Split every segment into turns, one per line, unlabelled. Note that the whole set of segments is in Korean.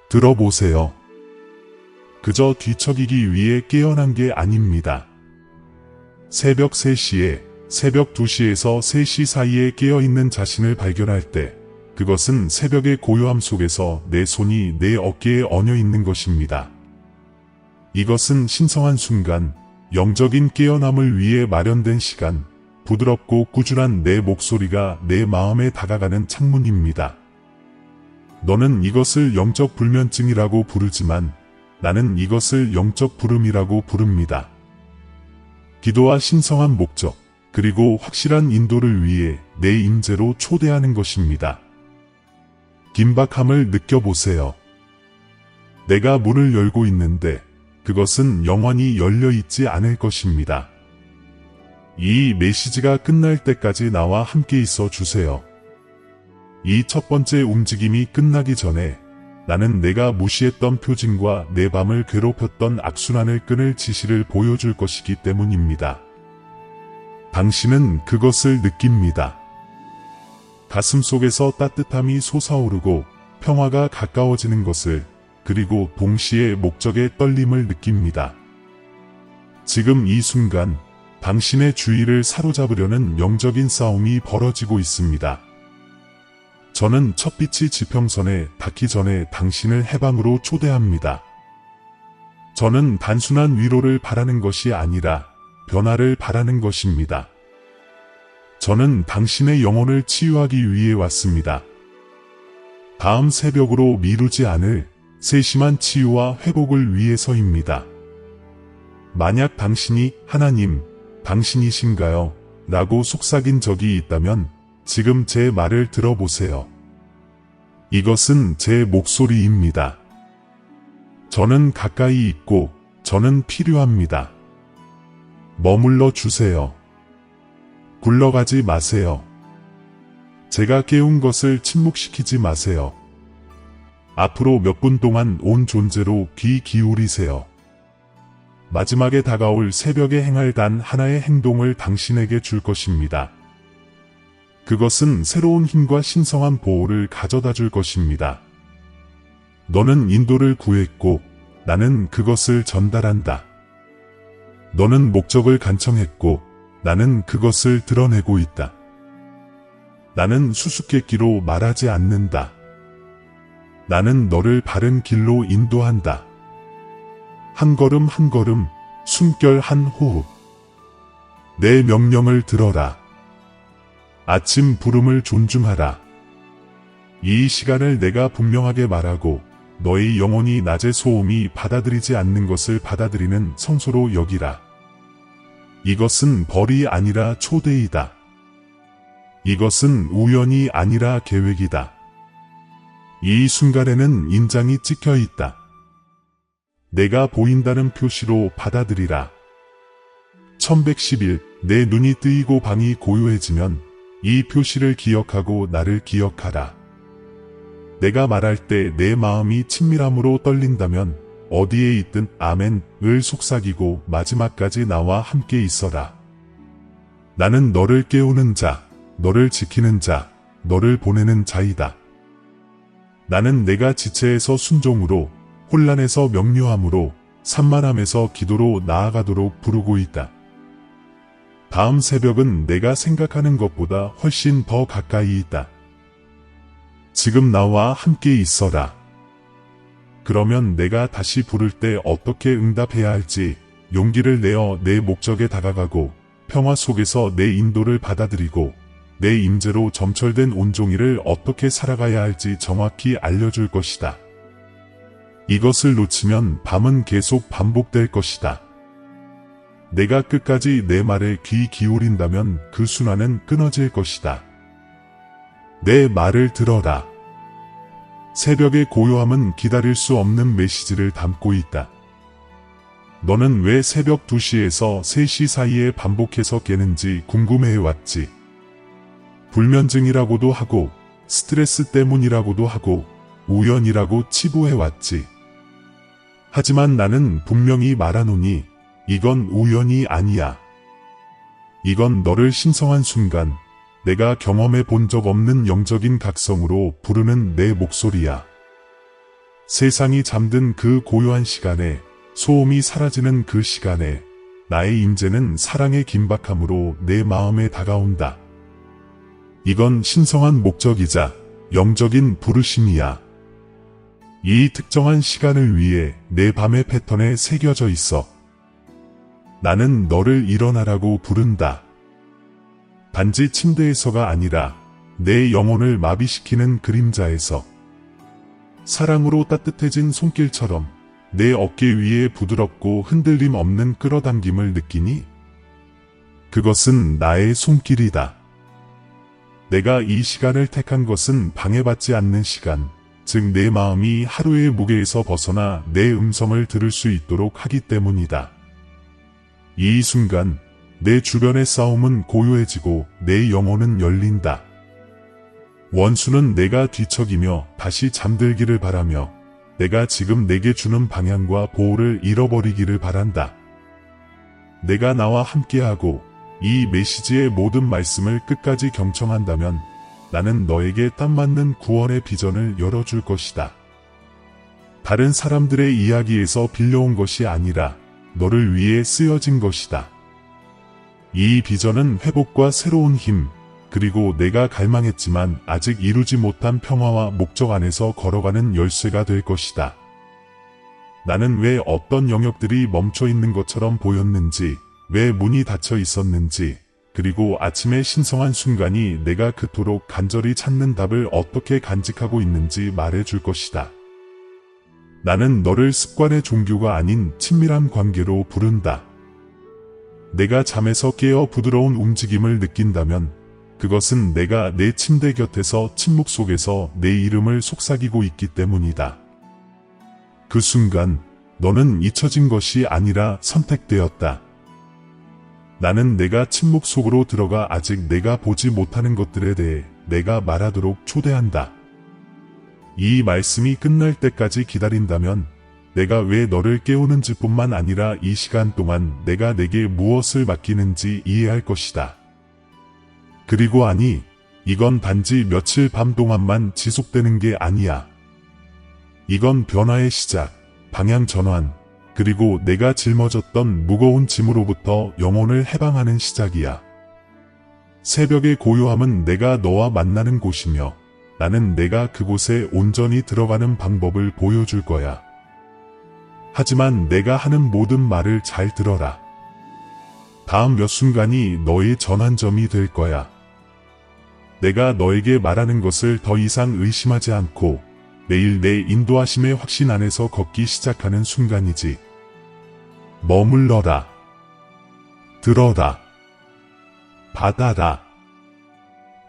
들어보세요. 그저 뒤척이기 위해 깨어난 게 아닙니다. 새벽 3시에, 새벽 2시에서 3시 사이에 깨어있는 자신을 발견할 때, 그것은 새벽의 고요함 속에서 내 손이 내 어깨에 얹어 있는 것입니다. 이것은 신성한 순간, 영적인 깨어남을 위해 마련된 시간, 부드럽고 꾸준한 내 목소리가 내 마음에 다가가는 창문입니다. 너는 이것을 영적 불면증이라고 부르지만 나는 이것을 영적 부름이라고 부릅니다. 기도와 신성한 목적, 그리고 확실한 인도를 위해 내 임재로 초대하는 것입니다. 긴박함을 느껴보세요. 내가 문을 열고 있는데 그것은 영원히 열려 있지 않을 것입니다. 이 메시지가 끝날 때까지 나와 함께 있어 주세요. 이 첫 번째 움직임이 끝나기 전에 나는 내가 무시했던 표징과 내 밤을 괴롭혔던 악순환을 끊을 지시를 보여줄 것이기 때문입니다. 당신은 그것을 느낍니다. 가슴 속에서 따뜻함이 솟아오르고 평화가 가까워지는 것을, 그리고 동시에 목적의 떨림을 느낍니다. 지금 이 순간 당신의 주의를 사로잡으려는 영적인 싸움이 벌어지고 있습니다. 저는 첫빛이 지평선에 닿기 전에 당신을 해방으로 초대합니다. 저는 단순한 위로를 바라는 것이 아니라 변화를 바라는 것입니다. 저는 당신의 영혼을 치유하기 위해 왔습니다. 다음 새벽으로 미루지 않을 세심한 치유와 회복을 위해서입니다. 만약 당신이 하나님, 당신이신가요? 라고 속삭인 적이 있다면 지금 제 말을 들어보세요. 이것은 제 목소리입니다. 저는 가까이 있고 저는 필요합니다. 머물러 주세요. 굴러가지 마세요. 제가 깨운 것을 침묵시키지 마세요. 앞으로 몇 분 동안 온 존재로 귀 기울이세요. 마지막에 다가올 새벽에 행할 단 하나의 행동을 당신에게 줄 것입니다. 그것은 새로운 힘과 신성한 보호를 가져다 줄 것입니다. 너는 인도를 구했고 나는 그것을 전달한다. 너는 목적을 간청했고 나는 그것을 드러내고 있다. 나는 수수께끼로 말하지 않는다. 나는 너를 바른 길로 인도한다. 한 걸음 한 걸음, 숨결 한 호흡. 내 명령을 들어라. 아침 부름을 존중하라. 이 시간을 내가 분명하게 말하고 너의 영혼이 낮의 소음이 받아들이지 않는 것을 받아들이는 성소로 여기라. 이것은 벌이 아니라 초대이다. 이것은 우연이 아니라 계획이다. 이 순간에는 인장이 찍혀 있다. 내가 보인다는 표시로 받아들이라. 1111, 내 눈이 뜨이고 방이 고요해지면 이 표시를 기억하고 나를 기억하라. 내가 말할 때 내 마음이 친밀함으로 떨린다면 어디에 있든 아멘을 속삭이고 마지막까지 나와 함께 있어라. 나는 너를 깨우는 자, 너를 지키는 자, 너를 보내는 자이다. 나는 내가 지체에서 순종으로, 혼란에서 명료함으로, 산만함에서 기도로 나아가도록 부르고 있다. 다음 새벽은 내가 생각하는 것보다 훨씬 더 가까이 있다. 지금 나와 함께 있어라. 그러면 내가 다시 부를 때 어떻게 응답해야 할지 용기를 내어 내 목적에 다가가고 평화 속에서 내 인도를 받아들이고 내 임재로 점철된 온종일을 어떻게 살아가야 할지 정확히 알려줄 것이다. 이것을 놓치면 밤은 계속 반복될 것이다. 내가 끝까지 내 말에 귀 기울인다면 그 순환은 끊어질 것이다. 내 말을 들어라. 새벽의 고요함은 기다릴 수 없는 메시지를 담고 있다. 너는 왜 새벽 2시에서 3시 사이에 반복해서 깨는지 궁금해해왔지. 불면증이라고도 하고 스트레스 때문이라고도 하고 우연이라고 치부해왔지. 하지만 나는 분명히 말하노니 이건 우연이 아니야. 이건 너를 신성한 순간, 내가 경험해 본 적 없는 영적인 각성으로 부르는 내 목소리야. 세상이 잠든 그 고요한 시간에, 소음이 사라지는 그 시간에 나의 임재는 사랑의 긴박함으로 내 마음에 다가온다. 이건 신성한 목적이자 영적인 부르심이야. 이 특정한 시간을 위해 내 밤의 패턴에 새겨져 있어. 나는 너를 일어나라고 부른다. 단지 침대에서가 아니라 내 영혼을 마비시키는 그림자에서. 사랑으로 따뜻해진 손길처럼 내 어깨 위에 부드럽고 흔들림 없는 끌어당김을 느끼니? 그것은 나의 손길이다. 내가 이 시간을 택한 것은 방해받지 않는 시간, 즉 내 마음이 하루의 무게에서 벗어나 내 음성을 들을 수 있도록 하기 때문이다. 이 순간 내 주변의 싸움은 고요해지고 내 영혼은 열린다. 원수는 내가 뒤척이며 다시 잠들기를 바라며 내가 지금 내게 주는 방향과 보호를 잃어버리기를 바란다. 내가 나와 함께하고 이 메시지의 모든 말씀을 끝까지 경청한다면 나는 너에게 딱 맞는 구원의 비전을 열어줄 것이다. 다른 사람들의 이야기에서 빌려온 것이 아니라 너를 위해 쓰여진 것이다. 이 비전은 회복과 새로운 힘, 그리고 내가 갈망했지만 아직 이루지 못한 평화와 목적 안에서 걸어가는 열쇠가 될 것이다. 나는 왜 어떤 영역들이 멈춰 있는 것처럼 보였는지, 왜 문이 닫혀 있었는지, 그리고 아침의 신성한 순간이 내가 그토록 간절히 찾는 답을 어떻게 간직하고 있는지 말해줄 것이다. 나는 너를 습관의 종교가 아닌 친밀한 관계로 부른다. 내가 잠에서 깨어 부드러운 움직임을 느낀다면 그것은 내가 내 침대 곁에서 침묵 속에서 내 이름을 속삭이고 있기 때문이다. 그 순간 너는 잊혀진 것이 아니라 선택되었다. 나는 내가 침묵 속으로 들어가 아직 내가 보지 못하는 것들에 대해 내가 말하도록 초대한다. 이 말씀이 끝날 때까지 기다린다면 내가 왜 너를 깨우는지 뿐만 아니라 이 시간 동안 내가 내게 무엇을 맡기는지 이해할 것이다. 그리고 아니, 이건 단지 며칠 밤 동안만 지속되는 게 아니야. 이건 변화의 시작, 방향 전환, 그리고 내가 짊어졌던 무거운 짐으로부터 영혼을 해방하는 시작이야. 새벽의 고요함은 내가 너와 만나는 곳이며 나는 내가 그곳에 온전히 들어가는 방법을 보여줄 거야. 하지만 내가 하는 모든 말을 잘 들어라. 다음 몇 순간이 너의 전환점이 될 거야. 내가 너에게 말하는 것을 더 이상 의심하지 않고 매일 내 인도하심의 확신 안에서 걷기 시작하는 순간이지. 머물러라. 들어라. 받아라.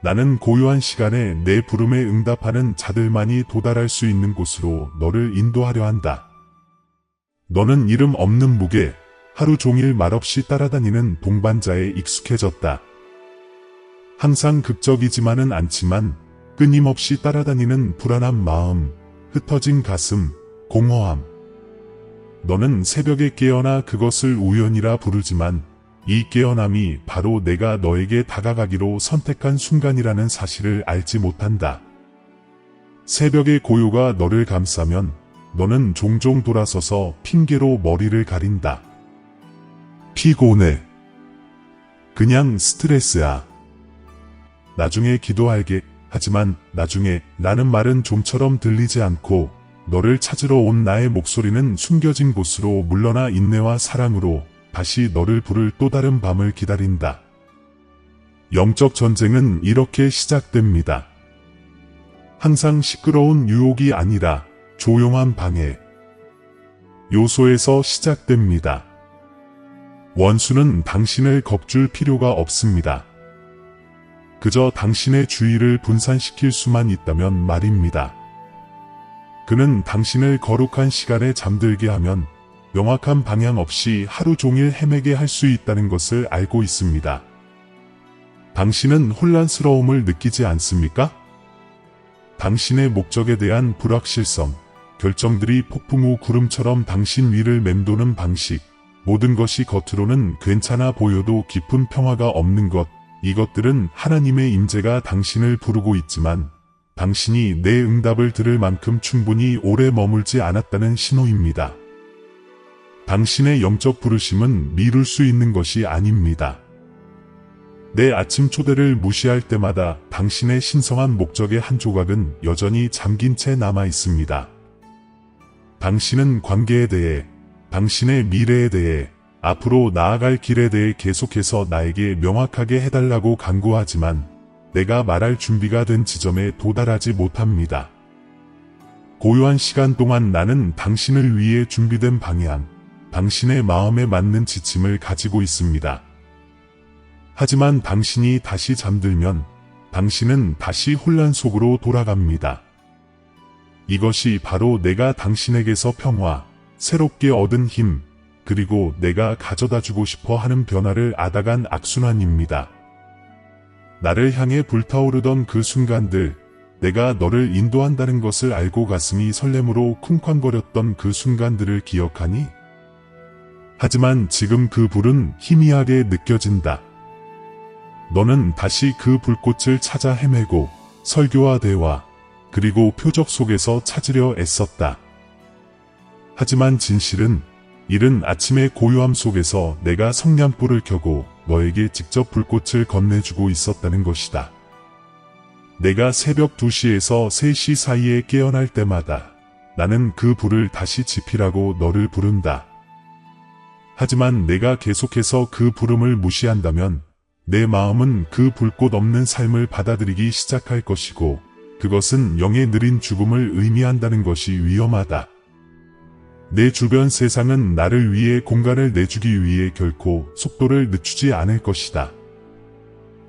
나는 고요한 시간에 내 부름에 응답하는 자들만이 도달할 수 있는 곳으로 너를 인도하려 한다. 너는 이름 없는 무게, 하루 종일 말없이 따라다니는 동반자에 익숙해졌다. 항상 극적이지만은 않지만 끊임없이 따라다니는 불안한 마음, 흩어진 가슴, 공허함. 너는 새벽에 깨어나 그것을 우연이라 부르지만 이 깨어남이 바로 내가 너에게 다가가기로 선택한 순간이라는 사실을 알지 못한다. 새벽의 고요가 너를 감싸면 너는 종종 돌아서서 핑계로 머리를 가린다. 피곤해. 그냥 스트레스야. 나중에 기도할게. 하지만 나중에 라는 말은 좀처럼 들리지 않고 너를 찾으러 온 나의 목소리는 숨겨진 곳으로 물러나 인내와 사랑으로 다시 너를 부를 또 다른 밤을 기다린다. 영적 전쟁은 이렇게 시작됩니다. 항상 시끄러운 유혹이 아니라 조용한 방해. 요소에서 시작됩니다. 원수는 당신을 겁줄 필요가 없습니다. 그저 당신의 주의를 분산시킬 수만 있다면 말입니다. 그는 당신을 거룩한 시간에 잠들게 하면 명확한 방향 없이 하루 종일 헤매게 할 수 있다는 것을 알고 있습니다. 당신은 혼란스러움을 느끼지 않습니까? 당신의 목적에 대한 불확실성, 결정들이 폭풍 후 구름처럼 당신 위를 맴도는 방식, 모든 것이 겉으로는 괜찮아 보여도 깊은 평화가 없는 것, 이것들은 하나님의 임재가 당신을 부르고 있지만 당신이 내 응답을 들을 만큼 충분히 오래 머물지 않았다는 신호입니다. 당신의 영적 부르심은 미룰 수 있는 것이 아닙니다. 내 아침 초대를 무시할 때마다 당신의 신성한 목적의 한 조각은 여전히 잠긴 채 남아 있습니다. 당신은 관계에 대해, 당신의 미래에 대해, 앞으로 나아갈 길에 대해 계속해서 나에게 명확하게 해달라고 간구하지만 내가 말할 준비가 된 지점에 도달하지 못합니다. 고요한 시간 동안 나는 당신을 위해 준비된 방향, 당신의 마음에 맞는 지침을 가지고 있습니다. 하지만 당신이 다시 잠들면 당신은 다시 혼란 속으로 돌아갑니다. 이것이 바로 내가 당신에게서 평화, 새롭게 얻은 힘, 그리고 내가 가져다주고 싶어 하는 변화를 앗아간 악순환입니다. 나를 향해 불타오르던 그 순간들, 내가 너를 인도한다는 것을 알고 가슴이 설렘으로 쿵쾅거렸던 그 순간들을 기억하니? 하지만 지금 그 불은 희미하게 느껴진다. 너는 다시 그 불꽃을 찾아 헤매고 설교와 대화, 그리고 표적 속에서 찾으려 애썼다. 하지만 진실은 이른 아침의 고요함 속에서 내가 성냥불을 켜고 너에게 직접 불꽃을 건네주고 있었다는 것이다. 내가 새벽 2시에서 3시 사이에 깨어날 때마다 나는 그 불을 다시 지피라고 너를 부른다. 하지만 내가 계속해서 그 부름을 무시한다면 내 마음은 그 불꽃 없는 삶을 받아들이기 시작할 것이고 그것은 영의 느린 죽음을 의미한다는 것이 위험하다. 내 주변 세상은 나를 위해 공간을 내주기 위해 결코 속도를 늦추지 않을 것이다.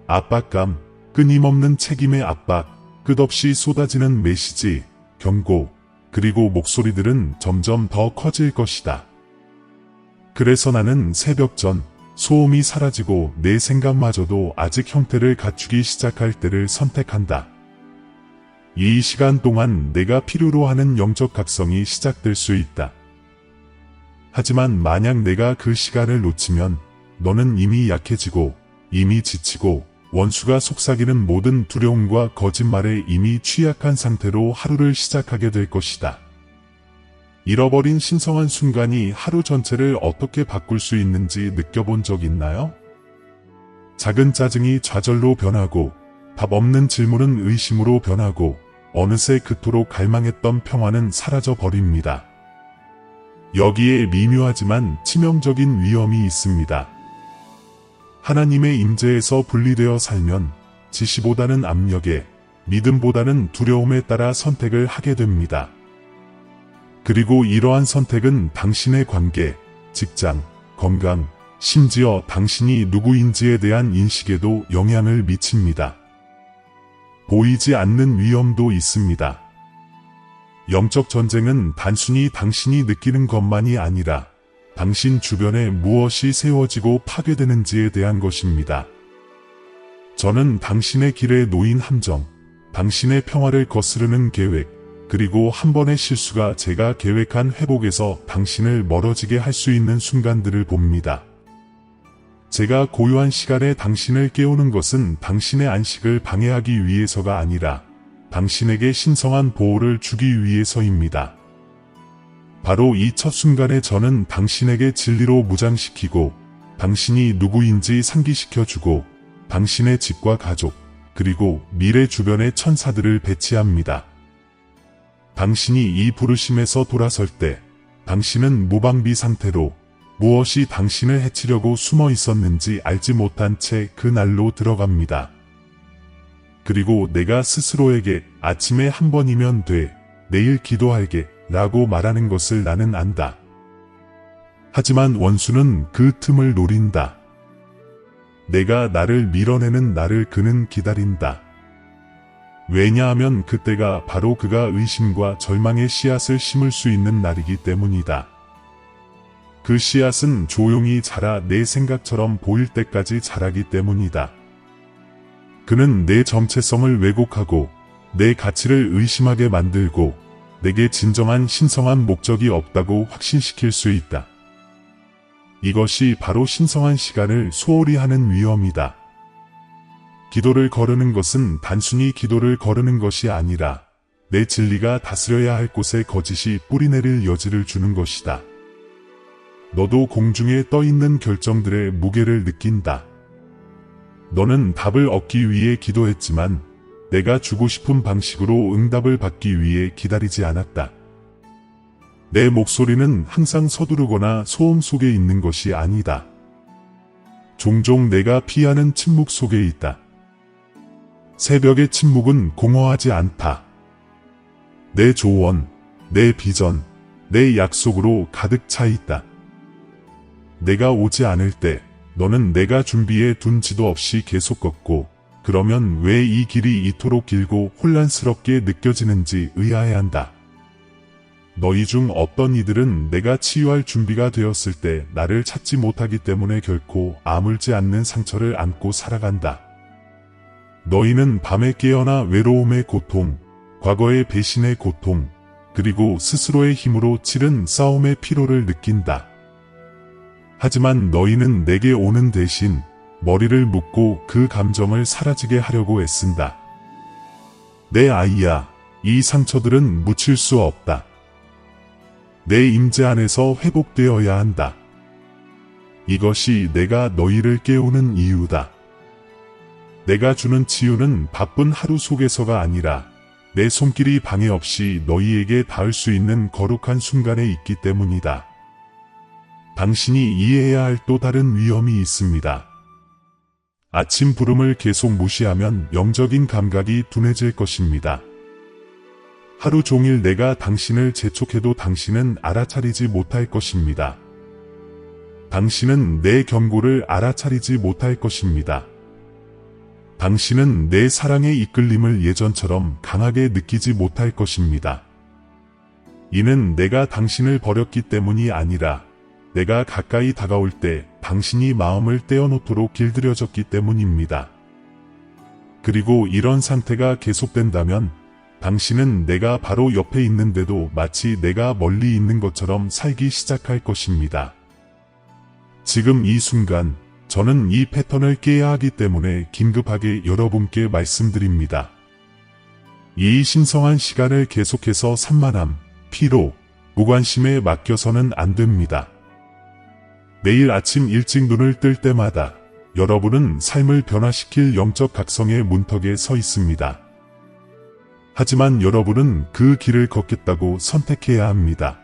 압박감, 끊임없는 책임의 압박, 끝없이 쏟아지는 메시지, 경고, 그리고 목소리들은 점점 더 커질 것이다. 그래서 나는 새벽 전 소음이 사라지고 내 생각마저도 아직 형태를 갖추기 시작할 때를 선택한다. 이 시간 동안 내가 필요로 하는 영적 각성이 시작될 수 있다. 하지만 만약 내가 그 시간을 놓치면 너는 이미 약해지고 이미 지치고 원수가 속삭이는 모든 두려움과 거짓말에 이미 취약한 상태로 하루를 시작하게 될 것이다. 잃어버린 신성한 순간이 하루 전체를 어떻게 바꿀 수 있는지 느껴본 적 있나요? 작은 짜증이 좌절로 변하고 답 없는 질문은 의심으로 변하고 어느새 그토록 갈망했던 평화는 사라져 버립니다. 여기에 미묘하지만 치명적인 위험이 있습니다. 하나님의 임재에서 분리되어 살면 지시보다는 압력에, 믿음보다는 두려움에 따라 선택을 하게 됩니다. 그리고 이러한 선택은 당신의 관계, 직장, 건강, 심지어 당신이 누구인지에 대한 인식에도 영향을 미칩니다. 보이지 않는 위험도 있습니다. 영적 전쟁은 단순히 당신이 느끼는 것만이 아니라 당신 주변에 무엇이 세워지고 파괴되는지에 대한 것입니다. 저는 당신의 길에 놓인 함정, 당신의 평화를 거스르는 계획, 그리고 한 번의 실수가 제가 계획한 회복에서 당신을 멀어지게 할 수 있는 순간들을 봅니다. 제가 고요한 시간에 당신을 깨우는 것은 당신의 안식을 방해하기 위해서가 아니라 당신에게 신성한 보호를 주기 위해서입니다. 바로 이 첫 순간에 저는 당신에게 진리로 무장시키고 당신이 누구인지 상기시켜주고 당신의 집과 가족, 그리고 미래 주변의 천사들을 배치합니다. 당신이 이 부르심에서 돌아설 때 당신은 무방비 상태로 무엇이 당신을 해치려고 숨어 있었는지 알지 못한 채 그 날로 들어갑니다. 그리고 내가 스스로에게 아침에 한 번이면 돼, 내일 기도할게 라고 말하는 것을 나는 안다. 하지만 원수는 그 틈을 노린다. 내가 나를 밀어내는 날을 그는 기다린다. 왜냐하면 그때가 바로 그가 의심과 절망의 씨앗을 심을 수 있는 날이기 때문이다. 그 씨앗은 조용히 자라 내 생각처럼 보일 때까지 자라기 때문이다. 그는 내 정체성을 왜곡하고 내 가치를 의심하게 만들고 내게 진정한 신성한 목적이 없다고 확신시킬 수 있다. 이것이 바로 신성한 시간을 소홀히 하는 위험이다. 기도를 거르는 것은 단순히 기도를 거르는 것이 아니라 내 진리가 다스려야 할 곳에 거짓이 뿌리내릴 여지를 주는 것이다. 너도 공중에 떠있는 결정들의 무게를 느낀다. 너는 답을 얻기 위해 기도했지만 내가 주고 싶은 방식으로 응답을 받기 위해 기다리지 않았다. 내 목소리는 항상 서두르거나 소음 속에 있는 것이 아니다. 종종 내가 피하는 침묵 속에 있다. 새벽의 침묵은 공허하지 않다. 내 조언, 내 비전, 내 약속으로 가득 차 있다. 내가 오지 않을 때 너는 내가 준비해 둔 지도 없이 계속 걷고, 그러면 왜 이 길이 이토록 길고 혼란스럽게 느껴지는지 의아해한다. 너희 중 어떤 이들은 내가 치유할 준비가 되었을 때 나를 찾지 못하기 때문에 결코 아물지 않는 상처를 안고 살아간다. 너희는 밤에 깨어나 외로움의 고통, 과거의 배신의 고통, 그리고 스스로의 힘으로 치른 싸움의 피로를 느낀다. 하지만 너희는 내게 오는 대신 머리를 묶고 그 감정을 사라지게 하려고 애쓴다. 내 아이야, 이 상처들은 묻힐 수 없다. 내 임재 안에서 회복되어야 한다. 이것이 내가 너희를 깨우는 이유다. 내가 주는 치유는 바쁜 하루 속에서가 아니라 내 손길이 방해 없이 너희에게 닿을 수 있는 거룩한 순간에 있기 때문이다. 당신이 이해해야 할 또 다른 위험이 있습니다. 아침 부름을 계속 무시하면 영적인 감각이 둔해질 것입니다. 하루 종일 내가 당신을 재촉해도 당신은 알아차리지 못할 것입니다. 당신은 내 경고를 알아차리지 못할 것입니다. 당신은 내 사랑의 이끌림을 예전처럼 강하게 느끼지 못할 것입니다. 이는 내가 당신을 버렸기 때문이 아니라 내가 가까이 다가올 때 당신이 마음을 떼어놓도록 길들여졌기 때문입니다. 그리고 이런 상태가 계속된다면 당신은 내가 바로 옆에 있는데도 마치 내가 멀리 있는 것처럼 살기 시작할 것입니다. 지금 이 순간 저는 이 패턴을 깨야 하기 때문에 긴급하게 여러분께 말씀드립니다. 이 신성한 시간을 계속해서 산만함, 피로, 무관심에 맡겨서는 안 됩니다. 매일 아침 일찍 눈을 뜰 때마다 여러분은 삶을 변화시킬 영적 각성의 문턱에 서 있습니다. 하지만 여러분은 그 길을 걷겠다고 선택해야 합니다.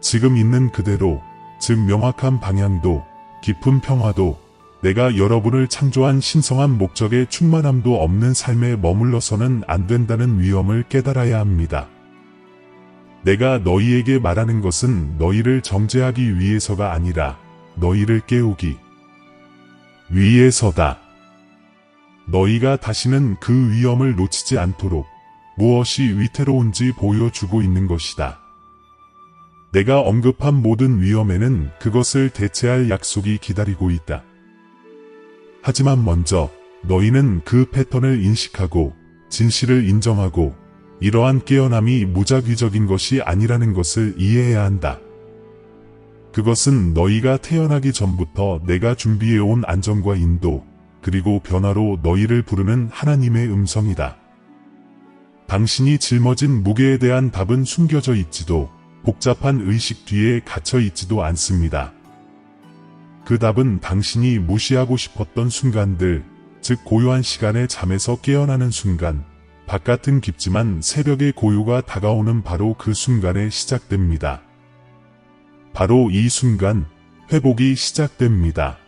지금 있는 그대로, 즉 명확한 방향도, 깊은 평화도, 내가 여러분을 창조한 신성한 목적의 충만함도 없는 삶에 머물러서는 안 된다는 위험을 깨달아야 합니다. 내가 너희에게 말하는 것은 너희를 정죄하기 위해서가 아니라 너희를 깨우기 위해서다. 너희가 다시는 그 위험을 놓치지 않도록 무엇이 위태로운지 보여주고 있는 것이다. 내가 언급한 모든 위험에는 그것을 대체할 약속이 기다리고 있다. 하지만 먼저 너희는 그 패턴을 인식하고 진실을 인정하고 이러한 깨어남이 무작위적인 것이 아니라는 것을 이해해야 한다. 그것은 너희가 태어나기 전부터 내가 준비해온 안정과 인도, 그리고 변화로 너희를 부르는 하나님의 음성이다. 당신이 짊어진 무게에 대한 답은 숨겨져 있지도 복잡한 의식 뒤에 갇혀 있지도 않습니다. 그 답은 당신이 무시하고 싶었던 순간들, 즉 고요한 시간에 잠에서 깨어나는 순간, 바깥은 깊지만 새벽의 고요가 다가오는 바로 그 순간에 시작됩니다. 바로 이 순간, 회복이 시작됩니다.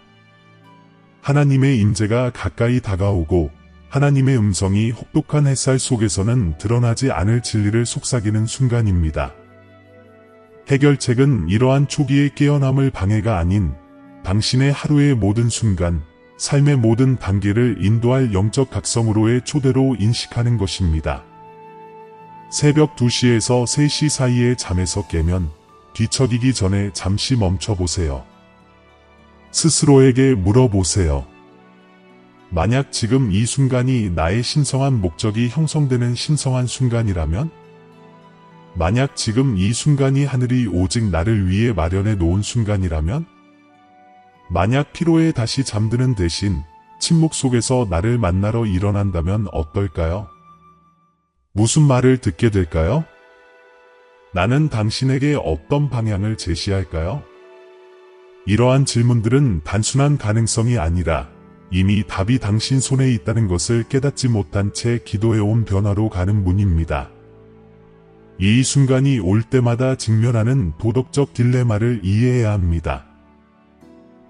하나님의 임재가 가까이 다가오고 하나님의 음성이 혹독한 햇살 속에서는 드러나지 않을 진리를 속삭이는 순간입니다. 해결책은 이러한 초기의 깨어남을 방해가 아닌 당신의 하루의 모든 순간, 삶의 모든 단계를 인도할 영적 각성으로의 초대로 인식하는 것입니다. 새벽 2시에서 3시 사이에 잠에서 깨면 뒤척이기 전에 잠시 멈춰보세요. 스스로에게 물어보세요. 만약 지금 이 순간이 나의 신성한 목적이 형성되는 신성한 순간이라면? 만약 지금 이 순간이 하늘이 오직 나를 위해 마련해 놓은 순간이라면? 만약 피로에 다시 잠드는 대신 침묵 속에서 나를 만나러 일어난다면 어떨까요? 무슨 말을 듣게 될까요? 나는 당신에게 어떤 방향을 제시할까요? 이러한 질문들은 단순한 가능성이 아니라 이미 답이 당신 손에 있다는 것을 깨닫지 못한 채 기도해온 변화로 가는 문입니다. 이 순간이 올 때마다 직면하는 도덕적 딜레마를 이해해야 합니다.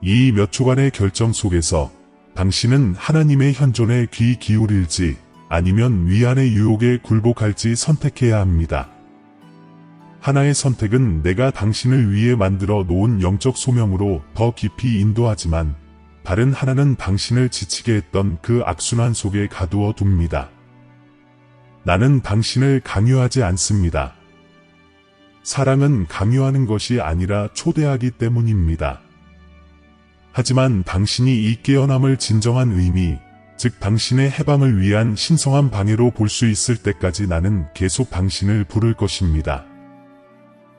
이 몇 초간의 결정 속에서 당신은 하나님의 현존에 귀 기울일지 아니면 위안의 유혹에 굴복할지 선택해야 합니다. 하나의 선택은 내가 당신을 위해 만들어 놓은 영적 소명으로 더 깊이 인도하지만 다른 하나는 당신을 지치게 했던 그 악순환 속에 가두어 둡니다. 나는 당신을 강요하지 않습니다. 사랑은 강요하는 것이 아니라 초대하기 때문입니다. 하지만 당신이 이 깨어남을 진정한 의미, 즉 당신의 해방을 위한 신성한 방해로 볼 수 있을 때까지 나는 계속 당신을 부를 것입니다.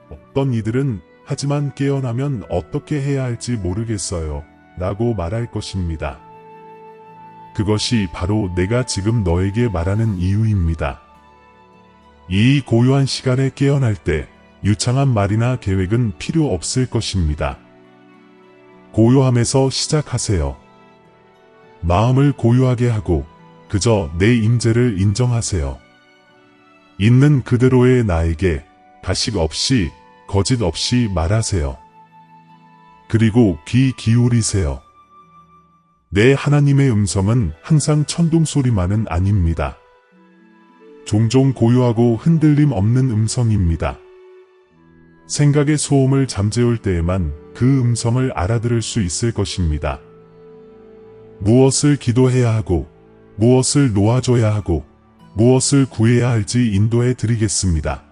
어떤 이들은 하지만 깨어나면 어떻게 해야 할지 모르겠어요 라고 말할 것입니다. 그것이 바로 내가 지금 너에게 말하는 이유입니다. 이 고요한 시간에 깨어날 때 유창한 말이나 계획은 필요 없을 것입니다. 고요함에서 시작하세요. 마음을 고요하게 하고 그저 내 임재를 인정하세요. 있는 그대로의 나에게 가식 없이 거짓 없이 말하세요. 그리고 귀 기울이세요. 내 하나님의 음성은 항상 천둥 소리만은 아닙니다. 종종 고요하고 흔들림 없는 음성입니다. 생각의 소음을 잠재울 때에만 그 음성을 알아들을 수 있을 것입니다. 무엇을 기도해야 하고, 무엇을 놓아줘야 하고, 무엇을 구해야 할지 인도해 드리겠습니다.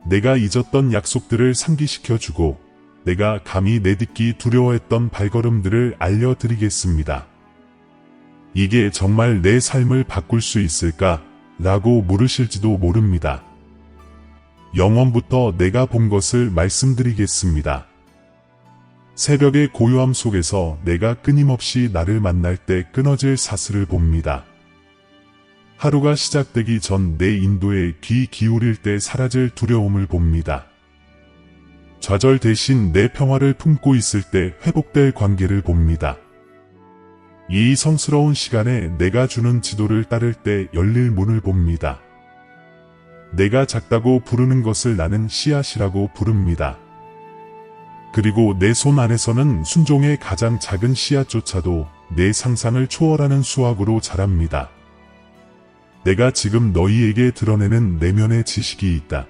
내가 잊었던 약속들을 상기시켜주고, 내가 감히 내딛기 두려워했던 발걸음들을 알려드리겠습니다. 이게 정말 내 삶을 바꿀 수 있을까? 라고 물으실지도 모릅니다. 영원부터 내가 본 것을 말씀드리겠습니다. 새벽의 고요함 속에서 내가 끊임없이 나를 만날 때 끊어질 사슬을 봅니다. 하루가 시작되기 전 내 인도에 귀 기울일 때 사라질 두려움을 봅니다. 좌절 대신 내 평화를 품고 있을 때 회복될 관계를 봅니다. 이 성스러운 시간에 내가 주는 지도를 따를 때 열릴 문을 봅니다. 내가 작다고 부르는 것을 나는 씨앗이라고 부릅니다. 그리고 내 손 안에서는 순종의 가장 작은 씨앗조차도 내 상상을 초월하는 수확으로 자랍니다. 내가 지금 너희에게 드러내는 내면의 지식이 있다.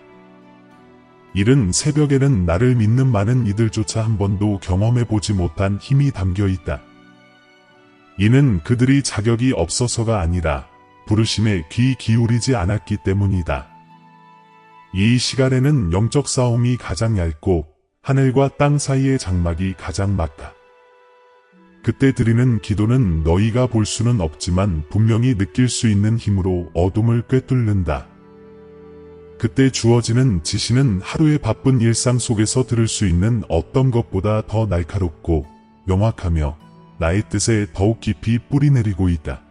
이른 새벽에는 나를 믿는 많은 이들조차 한 번도 경험해보지 못한 힘이 담겨 있다. 이는 그들이 자격이 없어서가 아니라 부르심에 귀 기울이지 않았기 때문이다. 이 시간에는 영적 싸움이 가장 얇고 하늘과 땅 사이의 장막이 가장 막다. 그때 드리는 기도는 너희가 볼 수는 없지만 분명히 느낄 수 있는 힘으로 어둠을 꿰뚫는다. 그때 주어지는 지시는 하루의 바쁜 일상 속에서 들을 수 있는 어떤 것보다 더 날카롭고 명확하며 나의 뜻에 더욱 깊이 뿌리내리고 있다.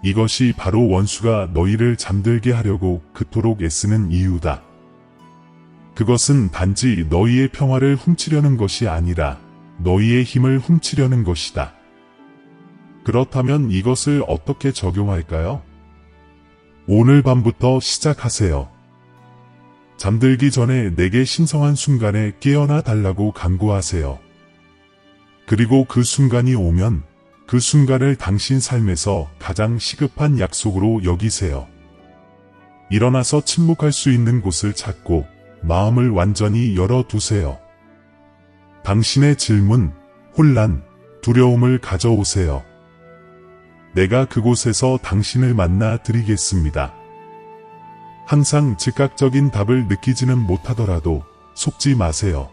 이것이 바로 원수가 너희를 잠들게 하려고 그토록 애쓰는 이유다. 그것은 단지 너희의 평화를 훔치려는 것이 아니라 너희의 힘을 훔치려는 것이다. 그렇다면 이것을 어떻게 적용할까요? 오늘 밤부터 시작하세요. 잠들기 전에 내게 신성한 순간에 깨어나 달라고 간구하세요. 그리고 그 순간이 오면 그 순간을 당신 삶에서 가장 시급한 약속으로 여기세요. 일어나서 침묵할 수 있는 곳을 찾고 마음을 완전히 열어두세요. 당신의 질문, 혼란, 두려움을 가져오세요. 내가 그곳에서 당신을 만나 드리겠습니다. 항상 즉각적인 답을 느끼지는 못하더라도 속지 마세요.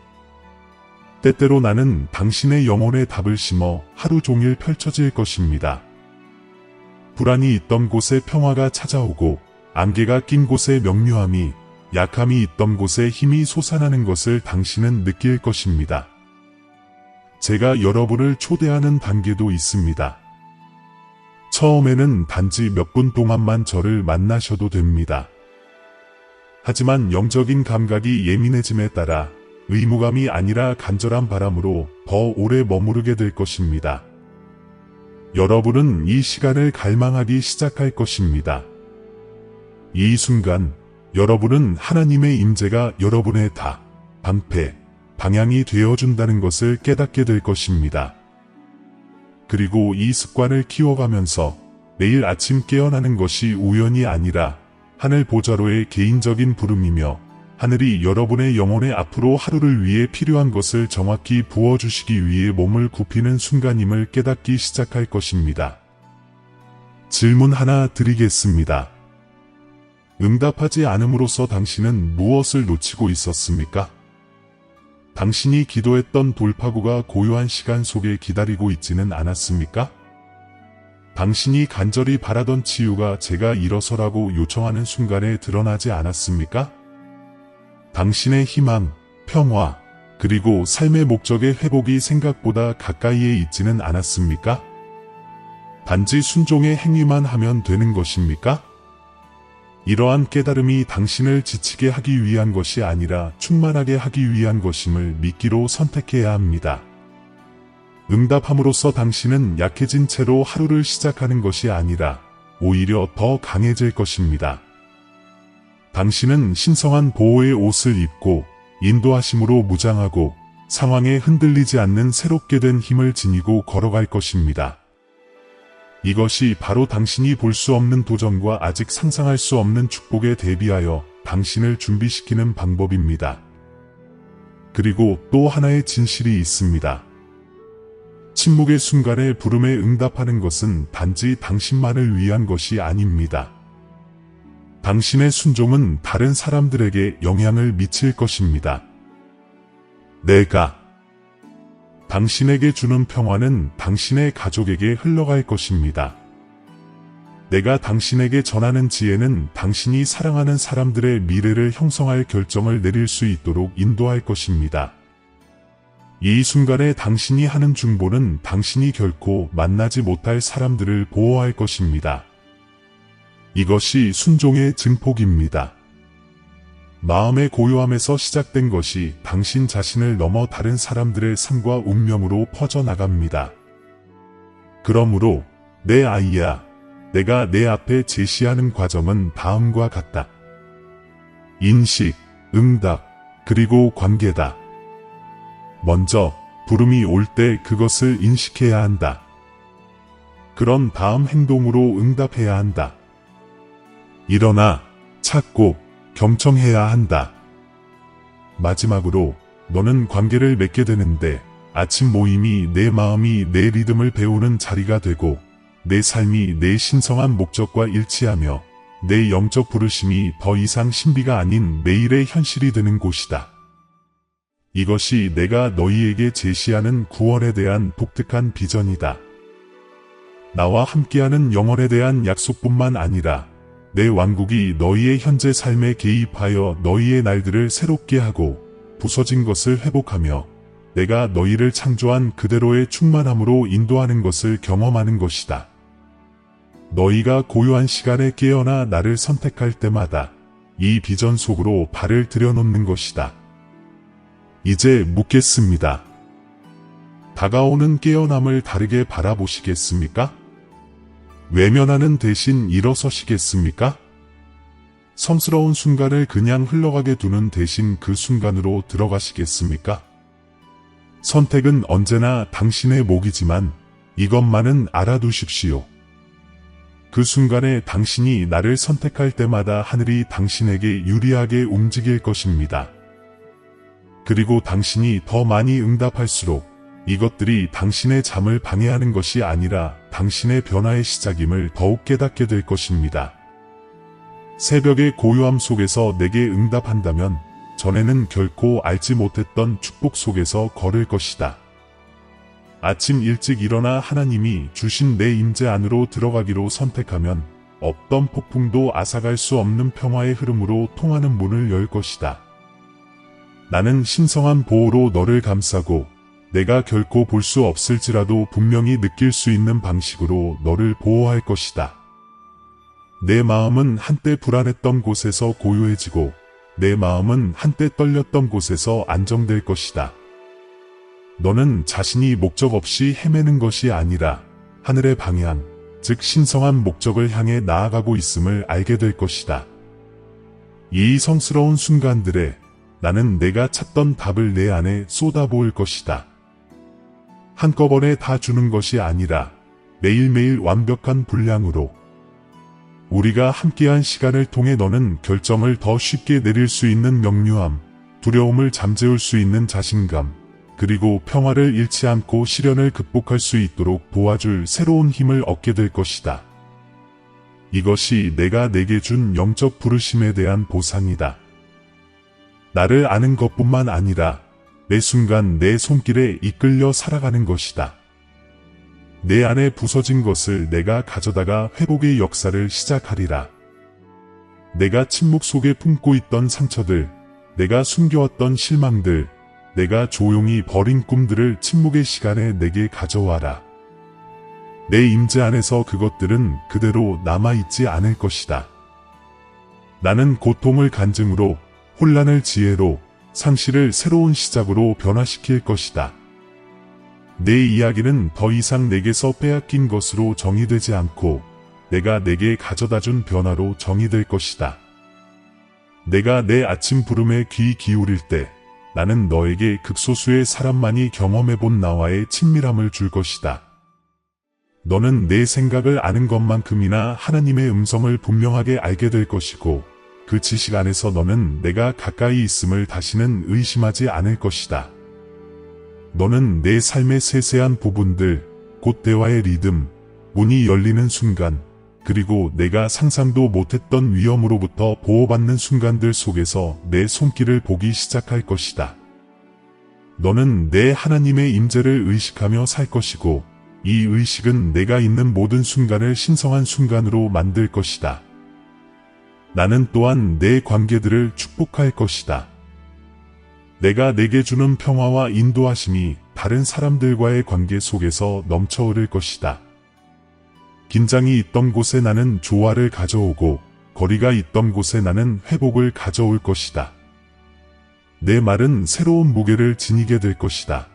때때로 나는 당신의 영혼에 답을 심어 하루 종일 펼쳐질 것입니다. 불안이 있던 곳에 평화가 찾아오고 안개가 낀 곳에 명료함이, 약함이 있던 곳에 힘이 솟아나는 것을 당신은 느낄 것입니다. 제가 여러분을 초대하는 단계도 있습니다. 처음에는 단지 몇 분 동안만 저를 만나셔도 됩니다. 하지만 영적인 감각이 예민해짐에 따라 의무감이 아니라 간절한 바람으로 더 오래 머무르게 될 것입니다. 여러분은 이 시간을 갈망하기 시작할 것입니다. 이 순간 여러분은 하나님의 임재가 여러분의 방패, 방향이 되어준다는 것을 깨닫게 될 것입니다. 그리고 이 습관을 키워가면서 매일 아침 깨어나는 것이 우연이 아니라 하늘 보좌로의 개인적인 부름이며 하늘이 여러분의 영혼의 앞으로 하루를 위해 필요한 것을 정확히 부어주시기 위해 몸을 굽히는 순간임을 깨닫기 시작할 것입니다. 질문 하나 드리겠습니다. 응답하지 않음으로써 당신은 무엇을 놓치고 있었습니까? 당신이 기도했던 돌파구가 고요한 시간 속에 기다리고 있지는 않았습니까? 당신이 간절히 바라던 치유가 제가 일어서라고 요청하는 순간에 드러나지 않았습니까? 당신의 희망, 평화, 그리고 삶의 목적의 회복이 생각보다 가까이에 있지는 않았습니까? 단지 순종의 행위만 하면 되는 것입니까? 이러한 깨달음이 당신을 지치게 하기 위한 것이 아니라 충만하게 하기 위한 것임을 믿기로 선택해야 합니다. 응답함으로써 당신은 약해진 채로 하루를 시작하는 것이 아니라 오히려 더 강해질 것입니다. 당신은 신성한 보호의 옷을 입고 인도하심으로 무장하고 상황에 흔들리지 않는 새롭게 된 힘을 지니고 걸어갈 것입니다. 이것이 바로 당신이 볼 수 없는 도전과 아직 상상할 수 없는 축복에 대비하여 당신을 준비시키는 방법입니다. 그리고 또 하나의 진실이 있습니다. 침묵의 순간에 부름에 응답하는 것은 단지 당신만을 위한 것이 아닙니다. 당신의 순종은 다른 사람들에게 영향을 미칠 것입니다. 내가 당신에게 주는 평화는 당신의 가족에게 흘러갈 것입니다. 내가 당신에게 전하는 지혜는 당신이 사랑하는 사람들의 미래를 형성할 결정을 내릴 수 있도록 인도할 것입니다. 이 순간에 당신이 하는 중보는 당신이 결코 만나지 못할 사람들을 보호할 것입니다. 이것이 순종의 증폭입니다. 마음의 고요함에서 시작된 것이 당신 자신을 넘어 다른 사람들의 삶과 운명으로 퍼져나갑니다. 그러므로 내 아이야, 내가 내 앞에 제시하는 과정은 다음과 같다. 인식, 응답, 그리고 관계다. 먼저 부름이 올 때 그것을 인식해야 한다. 그런 다음 행동으로 응답해야 한다. 일어나, 찾고, 경청해야 한다. 마지막으로 너는 관계를 맺게 되는데 아침 모임이 내 마음이 내 리듬을 배우는 자리가 되고 내 삶이 내 신성한 목적과 일치하며 내 영적 부르심이 더 이상 신비가 아닌 매일의 현실이 되는 곳이다. 이것이 내가 너희에게 제시하는 구원에 대한 독특한 비전이다. 나와 함께하는 영원에 대한 약속뿐만 아니라 내 왕국이 너희의 현재 삶에 개입하여 너희의 날들을 새롭게 하고 부서진 것을 회복하며 내가 너희를 창조한 그대로의 충만함으로 인도하는 것을 경험하는 것이다. 너희가 고요한 시간에 깨어나 나를 선택할 때마다 이 비전 속으로 발을 들여놓는 것이다. 이제 묻겠습니다. 다가오는 깨어남을 다르게 바라보시겠습니까? 외면하는 대신 일어서시겠습니까? 성스러운 순간을 그냥 흘러가게 두는 대신 그 순간으로 들어가시겠습니까? 선택은 언제나 당신의 몫이지만 이것만은 알아두십시오. 그 순간에 당신이 나를 선택할 때마다 하늘이 당신에게 유리하게 움직일 것입니다. 그리고 당신이 더 많이 응답할수록 이것들이 당신의 잠을 방해하는 것이 아니라 당신의 변화의 시작임을 더욱 깨닫게 될 것입니다. 새벽의 고요함 속에서 내게 응답한다면 전에는 결코 알지 못했던 축복 속에서 걸을 것이다. 아침 일찍 일어나 하나님이 주신 내 임재 안으로 들어가기로 선택하면 어떤 폭풍도 앗아갈 수 없는 평화의 흐름으로 통하는 문을 열 것이다. 나는 신성한 보호로 너를 감싸고 내가 결코 볼 수 없을지라도 분명히 느낄 수 있는 방식으로 너를 보호할 것이다. 내 마음은 한때 불안했던 곳에서 고요해지고 내 마음은 한때 떨렸던 곳에서 안정될 것이다. 너는 자신이 목적 없이 헤매는 것이 아니라 하늘의 방향, 즉 신성한 목적을 향해 나아가고 있음을 알게 될 것이다. 이 성스러운 순간들에 나는 내가 찾던 답을 내 안에 쏟아부을 것이다. 한꺼번에 다 주는 것이 아니라 매일매일 완벽한 분량으로. 우리가 함께한 시간을 통해 너는 결정을 더 쉽게 내릴 수 있는 명료함, 두려움을 잠재울 수 있는 자신감, 그리고 평화를 잃지 않고 시련을 극복할 수 있도록 도와줄 새로운 힘을 얻게 될 것이다. 이것이 내가 내게 준 영적 부르심에 대한 보상이다. 나를 아는 것뿐만 아니라 매 순간 내 손길에 이끌려 살아가는 것이다. 내 안에 부서진 것을 내가 가져다가 회복의 역사를 시작하리라. 내가 침묵 속에 품고 있던 상처들, 내가 숨겨왔던 실망들, 내가 조용히 버린 꿈들을 침묵의 시간에 내게 가져와라. 내 임재 안에서 그것들은 그대로 남아있지 않을 것이다. 나는 고통을 간증으로, 혼란을 지혜로, 상실을 새로운 시작으로 변화시킬 것이다. 내 이야기는 더 이상 내게서 빼앗긴 것으로 정의되지 않고 내가 내게 가져다준 변화로 정의될 것이다. 내가 내 아침 부름에 귀 기울일 때 나는 너에게 극소수의 사람만이 경험해본 나와의 친밀함을 줄 것이다. 너는 내 생각을 아는 것만큼이나 하나님의 음성을 분명하게 알게 될 것이고 그 지식 안에서 너는 내가 가까이 있음을 다시는 의심하지 않을 것이다. 너는 내 삶의 세세한 부분들, 곧 대화의 리듬, 문이 열리는 순간, 그리고 내가 상상도 못했던 위험으로부터 보호받는 순간들 속에서 내 손길을 보기 시작할 것이다. 너는 내 하나님의 임재를 의식하며 살 것이고 이 의식은 내가 있는 모든 순간을 신성한 순간으로 만들 것이다. 나는 또한 내 관계들을 축복할 것이다. 내가 내게 주는 평화와 인도하심이 다른 사람들과의 관계 속에서 넘쳐 흐를 것이다. 긴장이 있던 곳에 나는 조화를 가져오고 거리가 있던 곳에 나는 회복을 가져올 것이다. 내 말은 새로운 무게를 지니게 될 것이다.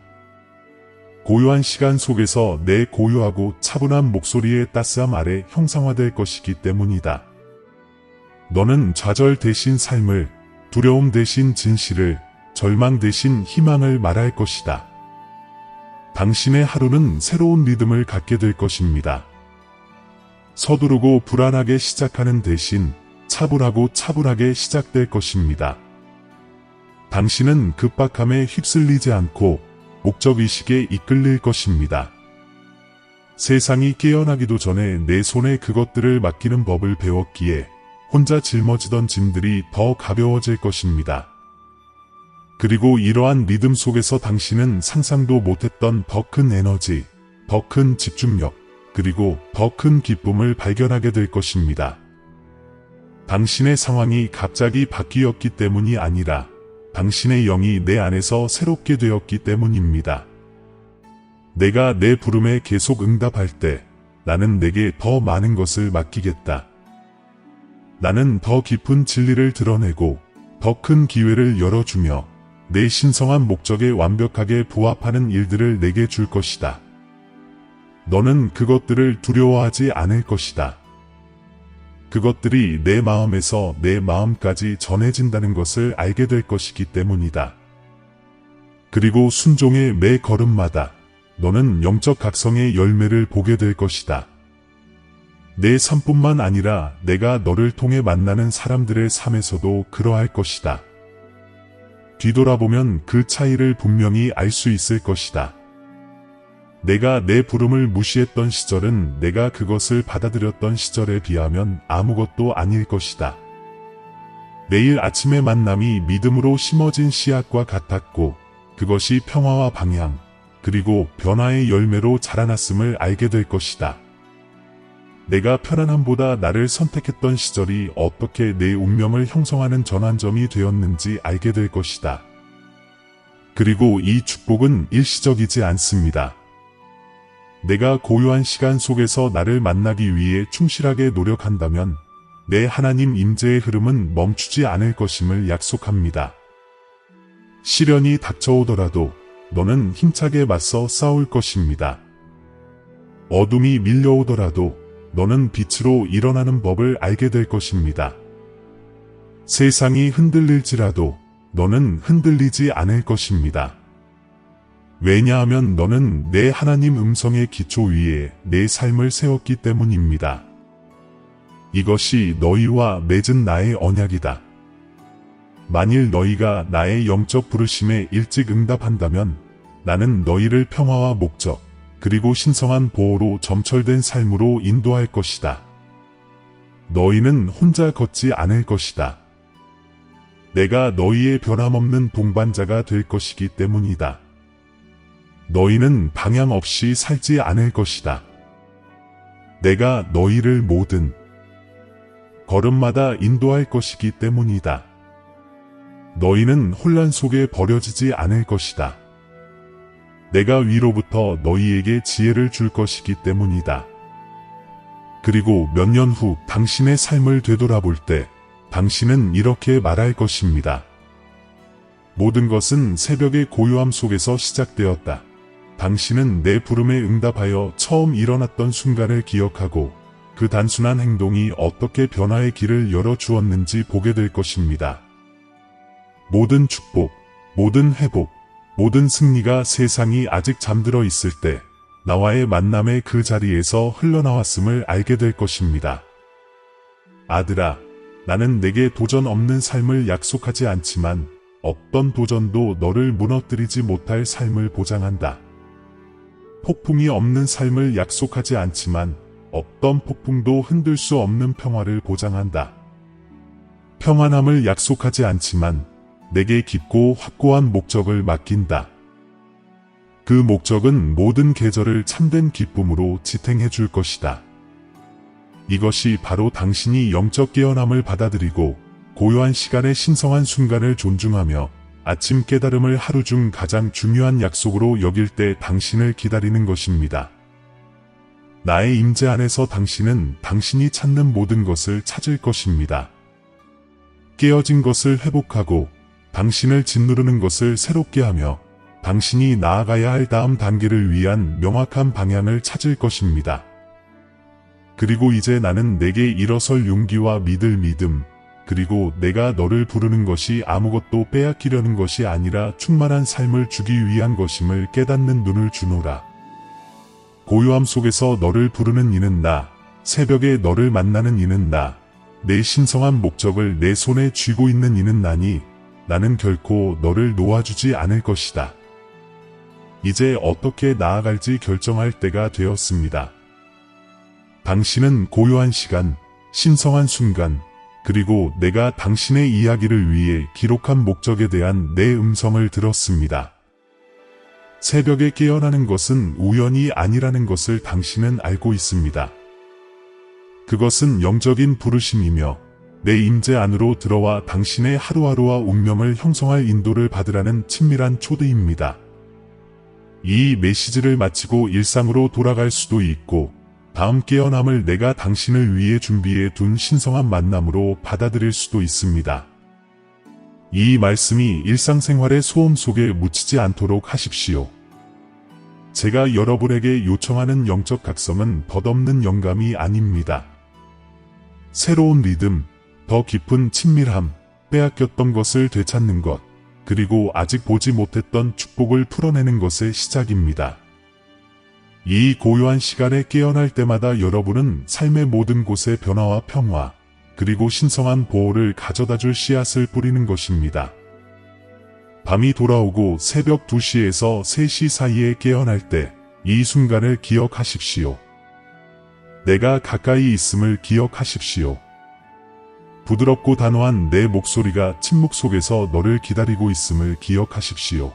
고요한 시간 속에서 내 고요하고 차분한 목소리의 따스함 아래 형상화될 것이기 때문이다. 너는 좌절 대신 삶을, 두려움 대신 진실을, 절망 대신 희망을 말할 것이다. 당신의 하루는 새로운 리듬을 갖게 될 것입니다. 서두르고 불안하게 시작하는 대신 차분하게 시작될 것입니다. 당신은 급박함에 휩쓸리지 않고 목적의식에 이끌릴 것입니다. 세상이 깨어나기도 전에 내 손에 그것들을 맡기는 법을 배웠기에 혼자 짊어지던 짐들이 더 가벼워질 것입니다. 그리고 이러한 리듬 속에서 당신은 상상도 못했던 더 큰 에너지, 더 큰 집중력, 그리고 더 큰 기쁨을 발견하게 될 것입니다. 당신의 상황이 갑자기 바뀌었기 때문이 아니라 당신의 영이 내 안에서 새롭게 되었기 때문입니다. 내가 내 부름에 계속 응답할 때 나는 내게 더 많은 것을 맡기겠다. 나는 더 깊은 진리를 드러내고 더 큰 기회를 열어주며 내 신성한 목적에 완벽하게 부합하는 일들을 내게 줄 것이다. 너는 그것들을 두려워하지 않을 것이다. 그것들이 내 마음에서 내 마음까지 전해진다는 것을 알게 될 것이기 때문이다. 그리고 순종의 매 걸음마다 너는 영적 각성의 열매를 보게 될 것이다. 내 삶뿐만 아니라 내가 너를 통해 만나는 사람들의 삶에서도 그러할 것이다. 뒤돌아보면 그 차이를 분명히 알 수 있을 것이다. 내가 내 부름을 무시했던 시절은 내가 그것을 받아들였던 시절에 비하면 아무것도 아닐 것이다. 매일 아침의 만남이 믿음으로 심어진 씨앗과 같았고 그것이 평화와 방향, 그리고 변화의 열매로 자라났음을 알게 될 것이다. 내가 편안함보다 나를 선택했던 시절이 어떻게 내 운명을 형성하는 전환점이 되었는지 알게 될 것이다. 그리고 이 축복은 일시적이지 않습니다. 내가 고요한 시간 속에서 나를 만나기 위해 충실하게 노력한다면 내 하나님 임재의 흐름은 멈추지 않을 것임을 약속합니다. 시련이 닥쳐오더라도 너는 힘차게 맞서 싸울 것입니다. 어둠이 밀려오더라도 너는 빛으로 일어나는 법을 알게 될 것입니다. 세상이 흔들릴지라도 너는 흔들리지 않을 것입니다. 왜냐하면 너는 내 하나님 음성의 기초 위에 내 삶을 세웠기 때문입니다. 이것이 너희와 맺은 나의 언약이다. 만일 너희가 나의 영적 부르심에 일찍 응답한다면 나는 너희를 평화와 목적, 그리고 신성한 보호로 점철된 삶으로 인도할 것이다. 너희는 혼자 걷지 않을 것이다. 내가 너희의 변함없는 동반자가 될 것이기 때문이다. 너희는 방향 없이 살지 않을 것이다. 내가 너희를 모든 걸음마다 인도할 것이기 때문이다. 너희는 혼란 속에 버려지지 않을 것이다. 내가 위로부터 너희에게 지혜를 줄 것이기 때문이다. 그리고 몇 년 후 당신의 삶을 되돌아볼 때 당신은 이렇게 말할 것입니다. 모든 것은 새벽의 고요함 속에서 시작되었다. 당신은 내 부름에 응답하여 처음 일어났던 순간을 기억하고 그 단순한 행동이 어떻게 변화의 길을 열어주었는지 보게 될 것입니다. 모든 축복, 모든 회복, 모든 승리가 세상이 아직 잠들어 있을 때 나와의 만남의 그 자리에서 흘러나왔음을 알게 될 것입니다. 아들아, 나는 내게 도전 없는 삶을 약속하지 않지만 어떤 도전도 너를 무너뜨리지 못할 삶을 보장한다. 폭풍이 없는 삶을 약속하지 않지만 어떤 폭풍도 흔들 수 없는 평화를 보장한다. 평안함을 약속하지 않지만 내게 깊고 확고한 목적을 맡긴다. 그 목적은 모든 계절을 참된 기쁨으로 지탱해 줄 것이다. 이것이 바로 당신이 영적 깨어남을 받아들이고 고요한 시간의 신성한 순간을 존중하며 아침 깨달음을 하루 중 가장 중요한 약속으로 여길 때 당신을 기다리는 것입니다. 나의 임재 안에서 당신은 당신이 찾는 모든 것을 찾을 것입니다. 깨어진 것을 회복하고 당신을 짓누르는 것을 새롭게 하며 당신이 나아가야 할 다음 단계를 위한 명확한 방향을 찾을 것입니다. 그리고 이제 나는 내게 일어설 용기와 믿을 믿음, 그리고 내가 너를 부르는 것이 아무것도 빼앗기려는 것이 아니라 충만한 삶을 주기 위한 것임을 깨닫는 눈을 주노라. 고요함 속에서 너를 부르는 이는 나, 새벽에 너를 만나는 이는 나, 내 신성한 목적을 내 손에 쥐고 있는 이는 나니 나는 결코 너를 놓아주지 않을 것이다. 이제 어떻게 나아갈지 결정할 때가 되었습니다. 당신은 고요한 시간, 신성한 순간, 그리고 내가 당신의 이야기를 위해 기록한 목적에 대한 내 음성을 들었습니다. 새벽에 깨어나는 것은 우연이 아니라는 것을 당신은 알고 있습니다. 그것은 영적인 부르심이며 내 임재 안으로 들어와 당신의 하루하루와 운명을 형성할 인도를 받으라는 친밀한 초대입니다. 이 메시지를 마치고 일상으로 돌아갈 수도 있고 다음 깨어남을 내가 당신을 위해 준비해 둔 신성한 만남으로 받아들일 수도 있습니다. 이 말씀이 일상생활의 소음 속에 묻히지 않도록 하십시오. 제가 여러분에게 요청하는 영적 각성은 덧없는 영감이 아닙니다. 새로운 리듬, 더 깊은 친밀함, 빼앗겼던 것을 되찾는 것, 그리고 아직 보지 못했던 축복을 풀어내는 것의 시작입니다. 이 고요한 시간에 깨어날 때마다 여러분은 삶의 모든 곳에 변화와 평화, 그리고 신성한 보호를 가져다줄 씨앗을 뿌리는 것입니다. 밤이 돌아오고 새벽 2시에서 3시 사이에 깨어날 때 이 순간을 기억하십시오. 내가 가까이 있음을 기억하십시오. 부드럽고 단호한 내 목소리가 침묵 속에서 너를 기다리고 있음을 기억하십시오.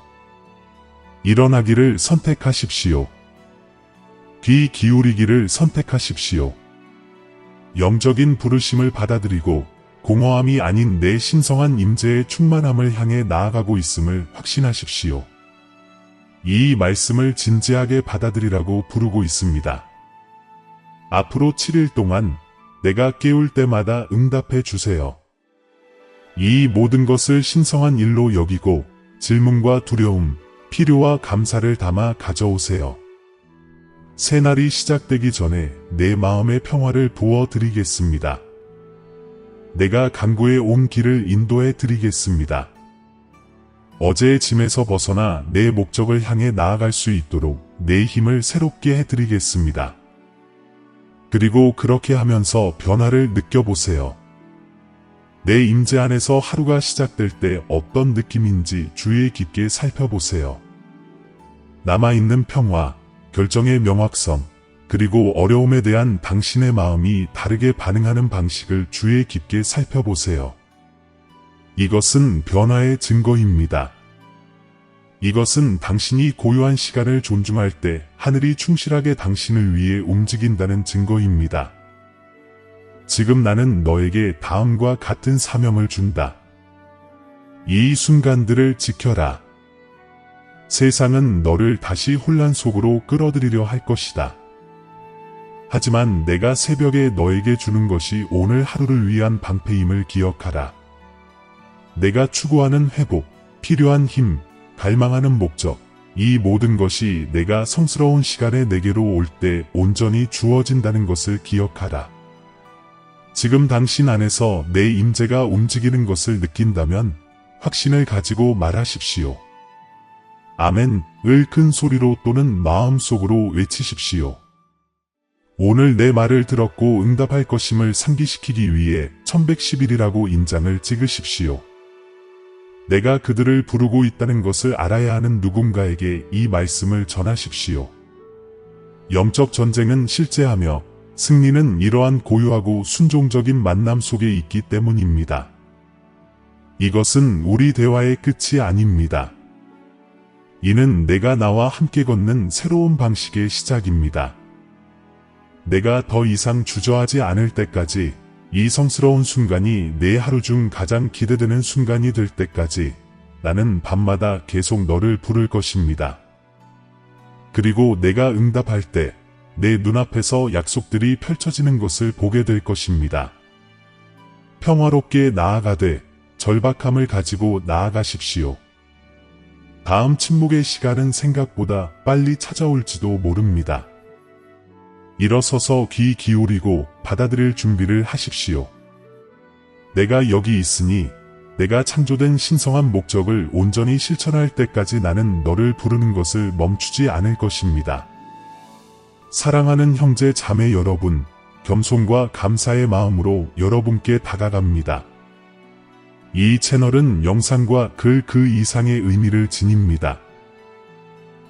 일어나기를 선택하십시오. 귀 기울이기를 선택하십시오. 영적인 부르심을 받아들이고 공허함이 아닌 내 신성한 임재의 충만함을 향해 나아가고 있음을 확신하십시오. 이 말씀을 진지하게 받아들이라고 부르고 있습니다. 앞으로 7일 동안 내가 깨울 때마다 응답해 주세요. 이 모든 것을 신성한 일로 여기고 질문과 두려움, 필요와 감사를 담아 가져오세요. 새날이 시작되기 전에 내 마음의 평화를 부어드리겠습니다. 내가 간구해 온 길을 인도해 드리겠습니다. 어제의 짐에서 벗어나 내 목적을 향해 나아갈 수 있도록 내 힘을 새롭게 해드리겠습니다. 그리고 그렇게 하면서 변화를 느껴보세요. 내 임재 안에서 하루가 시작될 때 어떤 느낌인지 주의 깊게 살펴보세요. 남아있는 평화, 결정의 명확성, 그리고 어려움에 대한 당신의 마음이 다르게 반응하는 방식을 주의 깊게 살펴보세요. 이것은 변화의 증거입니다. 이것은 당신이 고요한 시간을 존중할 때 하늘이 충실하게 당신을 위해 움직인다는 증거입니다. 지금 나는 너에게 다음과 같은 사명을 준다. 이 순간들을 지켜라. 세상은 너를 다시 혼란 속으로 끌어들이려 할 것이다. 하지만 내가 새벽에 너에게 주는 것이 오늘 하루를 위한 방패임을 기억하라. 내가 추구하는 회복, 필요한 힘, 갈망하는 목적, 이 모든 것이 내가 성스러운 시간에 내게로 올 때 온전히 주어진다는 것을 기억하라. 지금 당신 안에서 내 임재가 움직이는 것을 느낀다면 확신을 가지고 말하십시오. 아멘을 큰 소리로 또는 마음속으로 외치십시오. 오늘 내 말을 들었고 응답할 것임을 상기시키기 위해 1111이라고 인장을 찍으십시오. 내가 그들을 부르고 있다는 것을 알아야 하는 누군가에게 이 말씀을 전하십시오. 영적 전쟁은 실제하며 승리는 이러한 고요하고 순종적인 만남 속에 있기 때문입니다. 이것은 우리 대화의 끝이 아닙니다. 이는 내가 나와 함께 걷는 새로운 방식의 시작입니다. 내가 더 이상 주저하지 않을 때까지, 이 성스러운 순간이 내 하루 중 가장 기대되는 순간이 될 때까지 나는 밤마다 계속 너를 부를 것입니다. 그리고 내가 응답할 때 내 눈앞에서 약속들이 펼쳐지는 것을 보게 될 것입니다. 평화롭게 나아가되 절박함을 가지고 나아가십시오. 다음 침묵의 시간은 생각보다 빨리 찾아올지도 모릅니다. 일어서서 귀 기울이고 받아들일 준비를 하십시오. 내가 여기 있으니 내가 창조된 신성한 목적을 온전히 실천할 때까지 나는 너를 부르는 것을 멈추지 않을 것입니다. 사랑하는 형제 자매 여러분, 겸손과 감사의 마음으로 여러분께 다가갑니다. 이 채널은 영상과 글 그 이상의 의미를 지닙니다.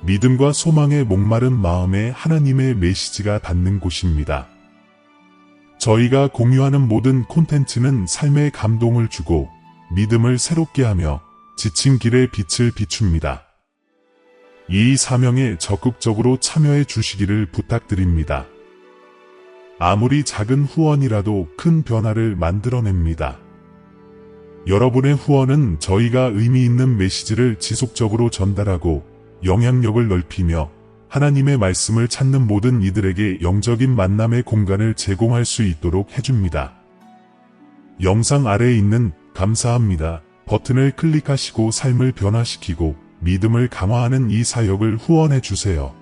믿음과 소망의 목마른 마음에 하나님의 메시지가 닿는 곳입니다. 저희가 공유하는 모든 콘텐츠는 삶의 감동을 주고 믿음을 새롭게 하며 지친 길에 빛을 비춥니다. 이 사명에 적극적으로 참여해 주시기를 부탁드립니다. 아무리 작은 후원이라도 큰 변화를 만들어냅니다. 여러분의 후원은 저희가 의미 있는 메시지를 지속적으로 전달하고 영향력을 넓히며 하나님의 말씀을 찾는 모든 이들에게 영적인 만남의 공간을 제공할 수 있도록 해줍니다. 영상 아래에 있는 감사합니다 버튼을 클릭하시고 삶을 변화시키고 믿음을 강화하는 이 사역을 후원해 주세요.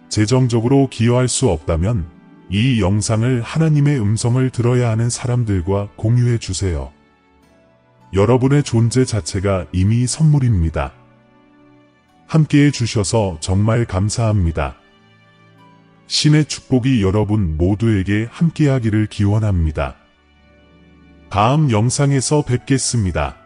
재정적으로 기여할 수 없다면 이 영상을 하나님의 음성을 들어야 하는 사람들과 공유해 주세요. 여러분의 존재 자체가 이미 선물입니다. 함께해 주셔서 정말 감사합니다. 신의 축복이 여러분 모두에게 함께하기를 기원합니다. 다음 영상에서 뵙겠습니다.